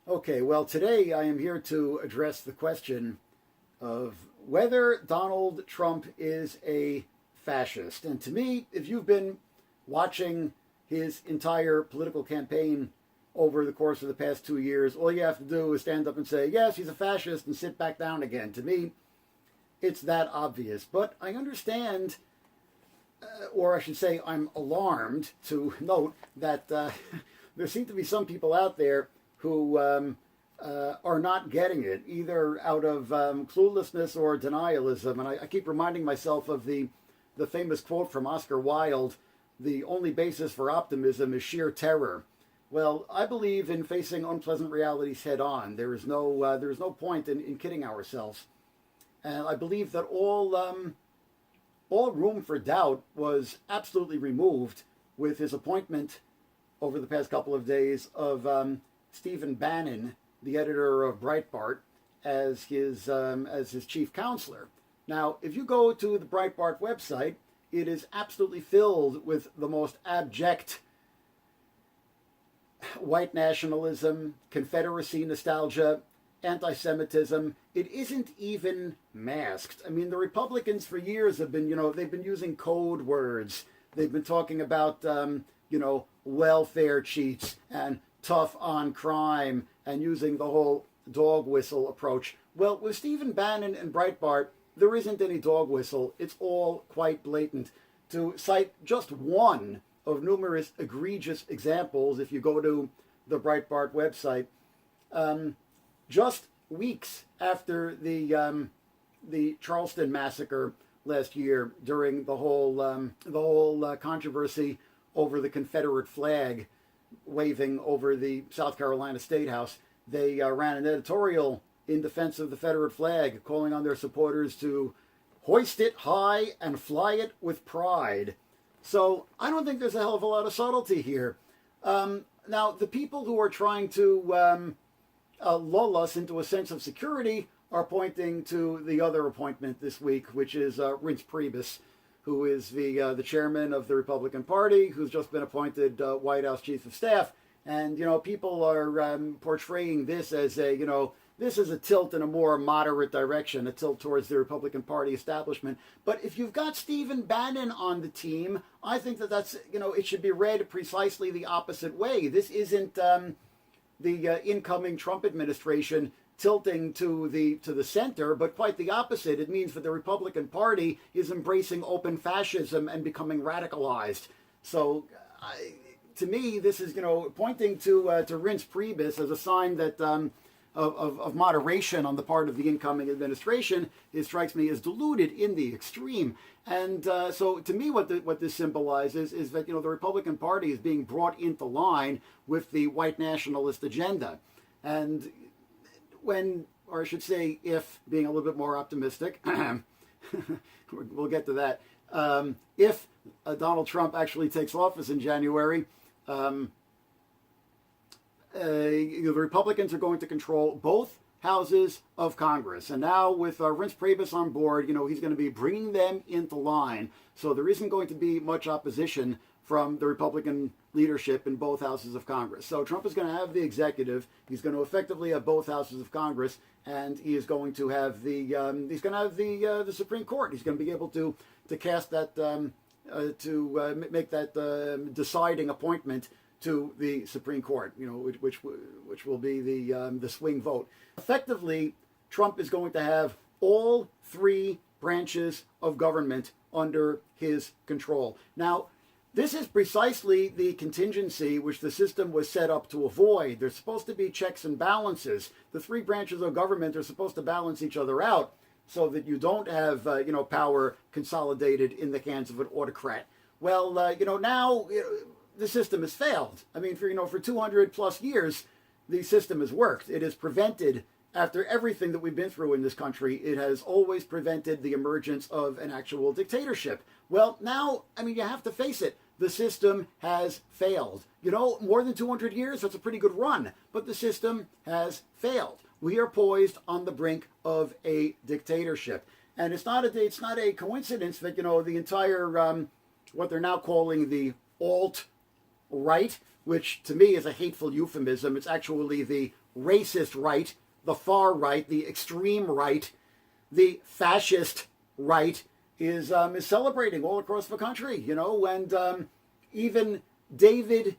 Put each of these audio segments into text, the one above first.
Okay, well, today I am here to address the question of whether Donald Trump is a fascist. And to me, if you've been watching his entire political campaign over the course of the past 2 years, all you have to do is stand up and say, yes, he's a fascist, and sit back down again. To me, it's that obvious. But I understand, or I should say, I'm alarmed to note that there seem to be some people out there who are not getting it, either out of cluelessness or denialism. And I keep reminding myself of the famous quote from Oscar Wilde: "The only basis for optimism is sheer terror." Well, I believe in facing unpleasant realities head on. There is no point in kidding ourselves. And I believe that all room for doubt was absolutely removed with his appointment over the past couple of days of Stephen Bannon, the editor of Breitbart, as his chief counselor. Now, if you go to the Breitbart website, it is absolutely filled with the most abject white nationalism, Confederacy nostalgia, anti-Semitism. It isn't even masked. I mean, the Republicans for years have been, they've been using code words. They've been talking about, welfare cheats and tough on crime and using the whole dog whistle approach. Well, with Stephen Bannon and Breitbart, there isn't any dog whistle. It's all quite blatant. To cite just one of numerous egregious examples, if you go to the Breitbart website, just weeks after the Charleston massacre last year, during the whole controversy over the Confederate flag waving over the South Carolina State House, they ran an editorial in defense of the Confederate flag, calling on their supporters to hoist it high and fly it with pride. So I don't think there's a hell of a lot of subtlety here. Now, the people who are trying to lull us into a sense of security are pointing to the other appointment this week, which is Reince Priebus, who is the chairman of the Republican Party, who's just been appointed White House Chief of Staff. And, people are portraying this as this is a tilt in a more moderate direction, a tilt towards the Republican Party establishment. But if you've got Stephen Bannon on the team, I think that's, it should be read precisely the opposite way. This isn't the incoming Trump administration tilting to the center, but quite the opposite. It means that the Republican Party is embracing open fascism and becoming radicalized. So, to me, this is pointing to Reince Priebus as a sign that of moderation on the part of the incoming administration. It strikes me as diluted in the extreme. And so, to me, what this symbolizes is that the Republican Party is being brought into line with the white nationalist agenda. And when, or I should say, if, being a little bit more optimistic, we'll get to that. If Donald Trump actually takes office in January, the Republicans are going to control both houses of Congress. And now with Reince Priebus on board, he's going to be bringing them into line. So there isn't going to be much opposition from the Republican leadership in both houses of Congress. So Trump is going to have the executive. He's going to effectively have both houses of Congress, and he is going to have the Supreme Court. He's going to be able to cast that make that deciding appointment to the Supreme Court. Which will be the swing vote. Effectively, Trump is going to have all three branches of government under his control. Now, this is precisely the contingency which the system was set up to avoid. There's supposed to be checks and balances. The three branches of government are supposed to balance each other out so that you don't have, power consolidated in the hands of an autocrat. Well, now the system has failed. I mean, for 200 plus years, the system has worked. It has prevented, after everything that we've been through in this country, it has always prevented the emergence of an actual dictatorship. Well, now, you have to face it. The system has failed. More than 200 years, that's a pretty good run. But the system has failed. We are poised on the brink of a dictatorship. And it's not a coincidence that, the entire, what they're now calling the alt-right, which to me is a hateful euphemism. It's actually the racist right, the far right, the extreme right, the fascist right is celebrating all across the country, you know, and even David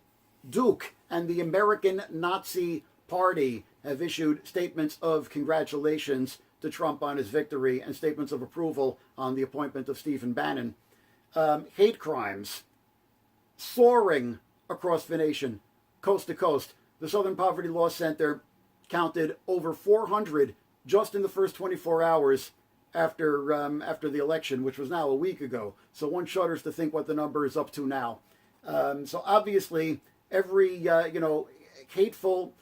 Duke and the American Nazi Party have issued statements of congratulations to Trump on his victory and statements of approval on the appointment of Stephen Bannon. Hate crimes soaring across the nation, coast to coast. The Southern Poverty Law Center counted over 400 just in the first 24 hours after the election, which was now a week ago. So one shudders to think what the number is up to now. So obviously, every hateful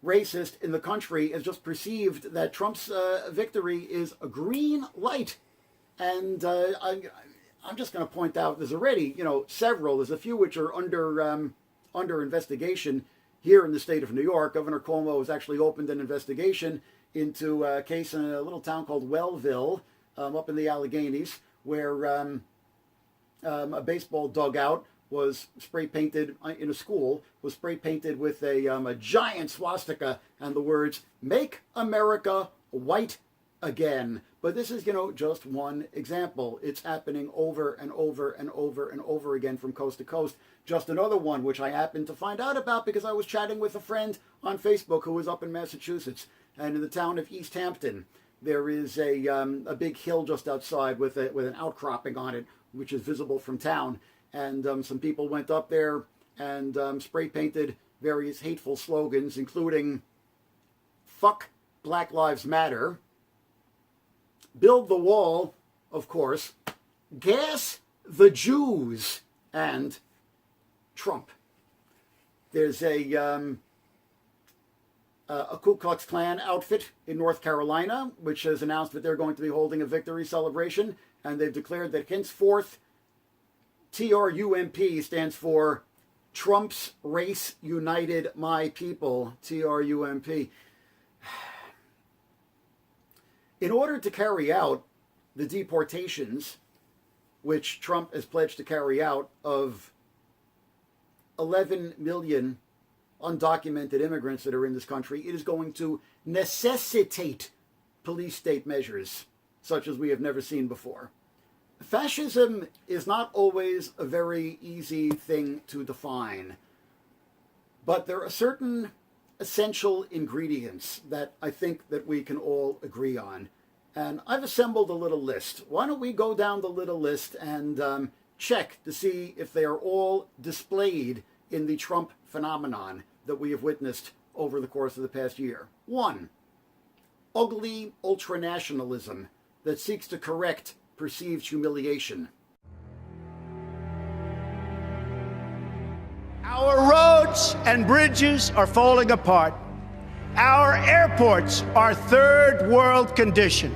racist in the country has just perceived that Trump's victory is a green light. And I'm just going to point out there's already, there's a few which are under investigation here in the state of New York. Governor Cuomo has actually opened an investigation into a case in a little town called Wellville, up in the Alleghenies, where a baseball dugout was spray painted in a school, was spray painted with a giant swastika and the words, "Make America White Again." But this is, just one example. It's happening over and over and over and over again from coast to coast. Just another one, which I happened to find out about because I was chatting with a friend on Facebook who was up in Massachusetts. And in the town of East Hampton, there is a big hill just outside with an outcropping on it, which is visible from town. And some people went up there and spray painted various hateful slogans, including "Fuck Black Lives Matter," "Build the Wall," of course, "Gas the Jews," and Trump. There's a Ku Klux Klan outfit in North Carolina, which has announced that they're going to be holding a victory celebration, and they've declared that henceforth TRUMP stands for Trump's Race United My People, TRUMP. In order to carry out the deportations, which Trump has pledged to carry out, of 11 million undocumented immigrants that are in this country, it is going to necessitate police state measures such as we have never seen before. Fascism is not always a very easy thing to define, but there are certain essential ingredients that I think that we can all agree on. And I've assembled a little list. Why don't we go down the little list and check to see if they are all displayed in the Trump phenomenon that we have witnessed over the course of the past year. 1, ugly ultranationalism that seeks to correct perceived humiliation. Our roads and bridges are falling apart. Our airports are third world condition.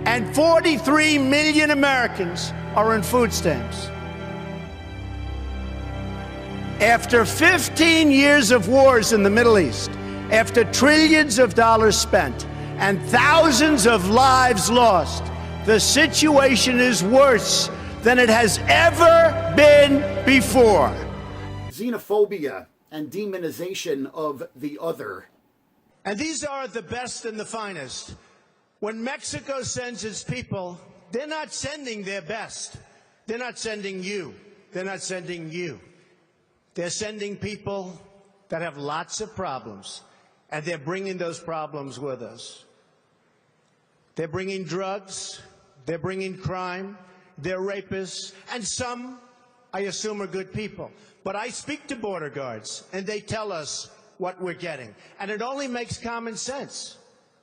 And 43 million Americans are on food stamps. After 15 years of wars in the Middle East, after trillions of dollars spent and thousands of lives lost, the situation is worse than it has ever been before. Xenophobia and demonization of the other. And these are the best and the finest. When Mexico sends its people, they're not sending their best. They're not sending you. They're not sending you. They're sending people that have lots of problems, and they're bringing those problems with us. They're bringing drugs, they're bringing crime, they're rapists, and some, I assume, are good people. But I speak to border guards, and they tell us what we're getting. And it only makes common sense.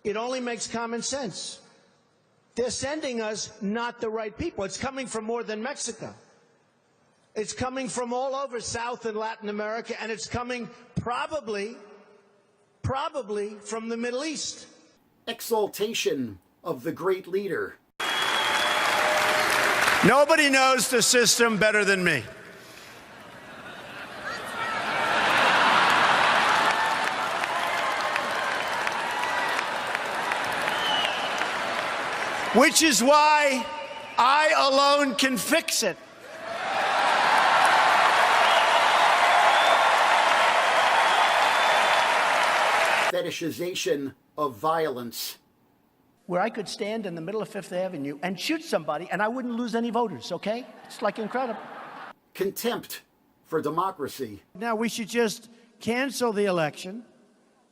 It only makes common sense. They're sending us not the right people. It's coming from more than Mexico. It's coming from all over South and Latin America, and it's coming probably from the Middle East. Exaltation of the great leader. Nobody knows the system better than me. Which is why I alone can fix it. fetishization of violence. Where I could stand in the middle of Fifth Avenue and shoot somebody and I wouldn't lose any voters, okay? It's like incredible. Contempt for democracy. Now we should just cancel the election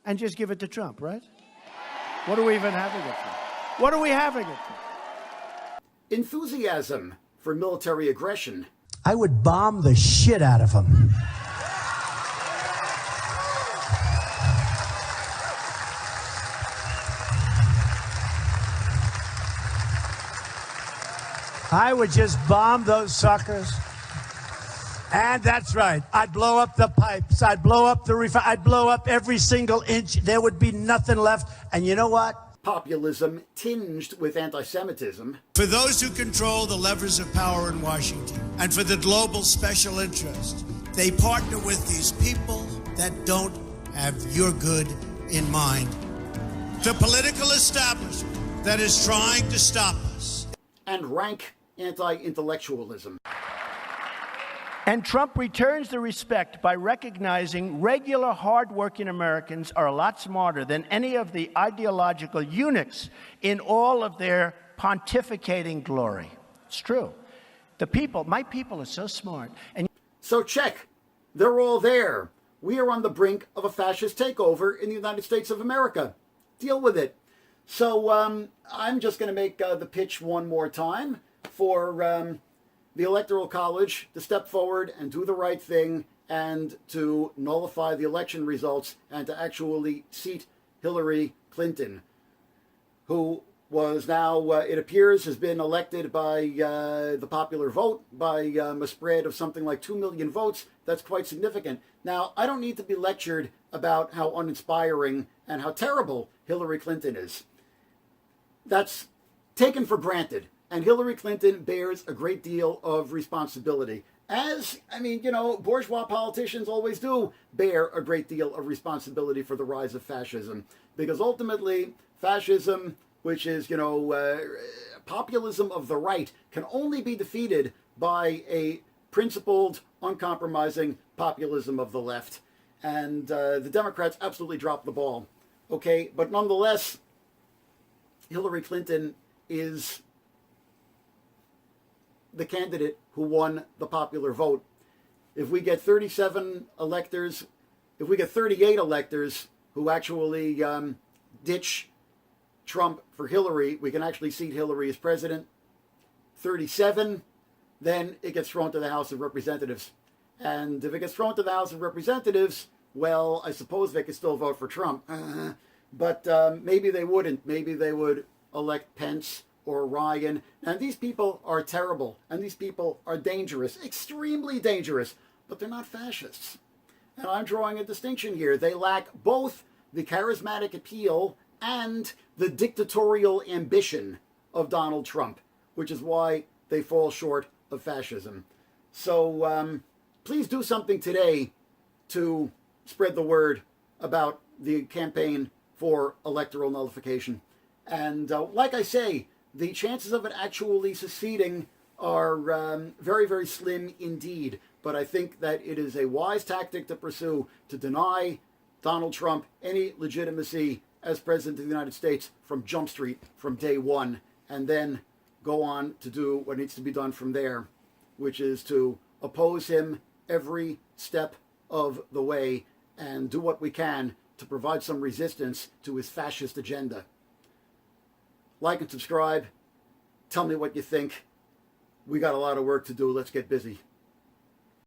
and just give it to Trump, right? What are we even having it for? What are we having it for? Enthusiasm for military aggression. I would bomb the shit out of him. I would just bomb those suckers. And that's right. I'd blow up the pipes. I'd blow up the I'd blow up every single inch. There would be nothing left. And you know what? Populism tinged with anti-Semitism. For those who control the levers of power in Washington and for the global special interest, they partner with these people that don't have your good in mind. The political establishment that is trying to stop us. And rank anti-intellectualism. And Trump returns the respect by recognizing regular, hardworking Americans are a lot smarter than any of the ideological eunuchs in all of their pontificating glory. It's true. The people, my people are so smart. And so check. They're all there. We are on the brink of a fascist takeover in the United States of America. Deal with it. So I'm just going to make the pitch one more time for the Electoral College to step forward and do the right thing and to nullify the election results and to actually seat Hillary Clinton, who was now, it appears, has been elected by the popular vote by a spread of something like 2 million votes. That's quite significant. Now, I don't need to be lectured about how uninspiring and how terrible Hillary Clinton is. That's taken for granted. And Hillary Clinton bears a great deal of responsibility. As, bourgeois politicians always do bear a great deal of responsibility for the rise of fascism. Because ultimately, fascism, which is, populism of the right, can only be defeated by a principled, uncompromising populism of the left. And the Democrats absolutely dropped the ball. Okay, but nonetheless, Hillary Clinton is the candidate who won the popular vote. If we get 37 electors, if we get 38 electors who actually ditch Trump for Hillary, we can actually seat Hillary as president. 37, then it gets thrown to the House of Representatives. And if it gets thrown to the House of Representatives, well, I suppose they could still vote for Trump. But maybe they wouldn't. Maybe they would elect Pence or Ryan. And these people are terrible. And these people are dangerous, extremely dangerous. But they're not fascists. And I'm drawing a distinction here. They lack both the charismatic appeal and the dictatorial ambition of Donald Trump, which is why they fall short of fascism. So please do something today to spread the word about the campaign for electoral nullification. And like I say, the chances of it actually succeeding are very, very slim indeed. But I think that it is a wise tactic to pursue to deny Donald Trump any legitimacy as President of the United States from Jump Street, from day one, and then go on to do what needs to be done from there, which is to oppose him every step of the way and do what we can to provide some resistance to his fascist agenda. Like and subscribe. Tell me what you think. We got a lot of work to do. Let's get busy.